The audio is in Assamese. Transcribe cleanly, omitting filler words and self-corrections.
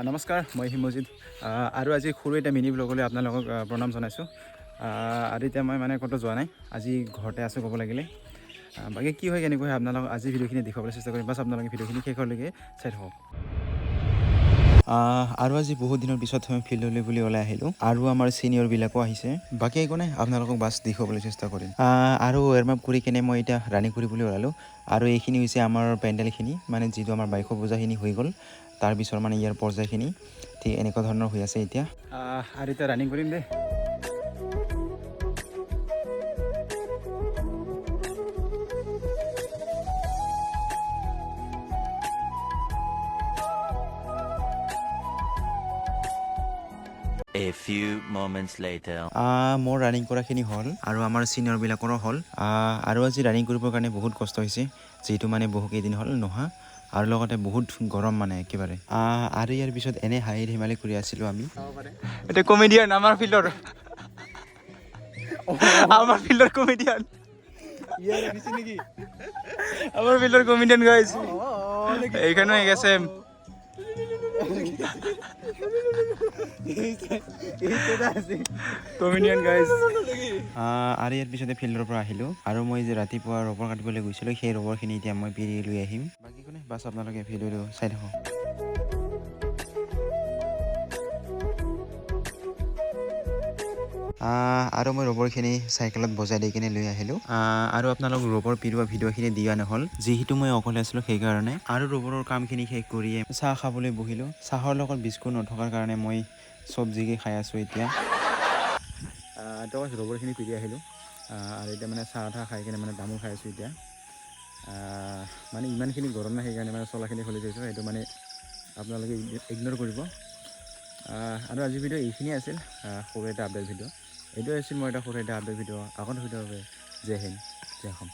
নমস্কাৰ, মই হিমজিত আৰু আজি সৰু এটা মিনি ব্লগলৈ আপোনালোকক প্ৰণাম জনাইছোঁ। আৰু এতিয়া মই মানে ক'তো যোৱা নাই, আজি ঘৰতে আছোঁ ক'ব লাগিলে। বাকী কি হয় কেনেকৈ হয় আপোনালোকক আজি ভিডিঅ'খিনি দেখুৱাবলৈ চেষ্টা কৰিম, বাছ আপোনালোকে ভিডিঅ'খিনি শেষলৈকে চাই থাকক। আৰু আজি বহুত দিনৰ পিছত মই ফিল্ডলৈ বুলি ওলাই আহিলোঁ আৰু আমাৰ ছিনিয়ৰবিলাকো আহিছে। বাকী একো নাই, আপোনালোকক বাছ দেখুৱাবলৈ চেষ্টা কৰিম। আৰু ৱাৰ্ম আপ কৰি কিনে মই এতিয়া ৰানিং কৰিবলৈ ওলালোঁ। আৰু এইখিনি হৈছে আমাৰ পেণ্ডেলখিনি, মানে যিটো আমাৰ বাইক পূজাখিনি হৈ গ'ল, তাৰপিছত মানে ইয়াৰ পৰ্যায়খিনি ঠিক এনেকুৱা ধৰণৰ হৈ আছে এতিয়া। আৰু এতিয়া ৰানিং কৰিম দেই। A few moments later. মোৰ ৰানিং কৰাখিনি হ'ল আৰু আমাৰ ছিনিয়ৰবিলাকৰো হ'ল। আৰু আজি ৰানিং কৰিবৰ কাৰণে বহুত কষ্ট হৈছে, যিহেতু মানে বহু কেইদিন হ'ল নোহোৱা আৰু লগতে বহুত গৰম মানে একেবাৰে। আৰু ইয়াৰ পিছত এনে হাঁহি ধেমালি কৰি আছিলোঁ আমি। এতিয়া কমেডিয়ান আমাৰ ফিল্ডৰ কমেডিয়ান আমাৰ ফিল্ডৰ কমেডিয়ান গাইজ এইখানে হৈ গেছে। Comedian guys. আৰু ইয়াৰ পিছতে ফিল্ডৰ পৰা আহিলোঁ আৰু মই যে ৰাতিপুৱা ৰবৰ কাটিবলৈ গৈছিলোঁ, সেই ৰবৰখিনি এতিয়া মই পিৰি লৈ আহিম। বাকী কোনে বাছ আপোনালোকে ভিডিঅ'টো চাই থাকক। আৰু মই ৰবৰখিনি চাইকেলত বজাই দি কিনে লৈ আহিলোঁ। আৰু আপোনালোক ৰবৰ পিৰোৱা ভিডিঅ'খিনি দিয়া নহ'ল, যিহেতু মই অকলে আছিলোঁ সেইকাৰণে। আৰু ৰবৰৰ কামখিনি শেষ কৰিয়ে চাহ খাবলৈ বহিলোঁ। চাহৰ লগত বিস্কুট নথকাৰ কাৰণে মই চব্জিকে খাই আছোঁ এতিয়া। তো ৰবৰখিনি পিৰি আহিলোঁ আৰু এতিয়া মানে চাহ তাহ খাই কিনে মানে তামোল খাই আছোঁ এতিয়া। মানে ইমানখিনি গৰম নাই, সেইকাৰণে মানে চোলাখিনি খুলি থৈছোঁ, সেইটো মানে আপোনালোকে ইগন'ৰ কৰিব। আৰু আজিৰ ভিডিঅ' এইখিনিয়ে আছিল, সৰু এটা আপডেট ভিডিঅ'। এইটোৱে আছিল মোৰ এটা সৰু এটা আপডেট ভিডিঅ'। আগত ভিডিঅ'ৰ বাবে জয় হিন্দ, জয় অসম।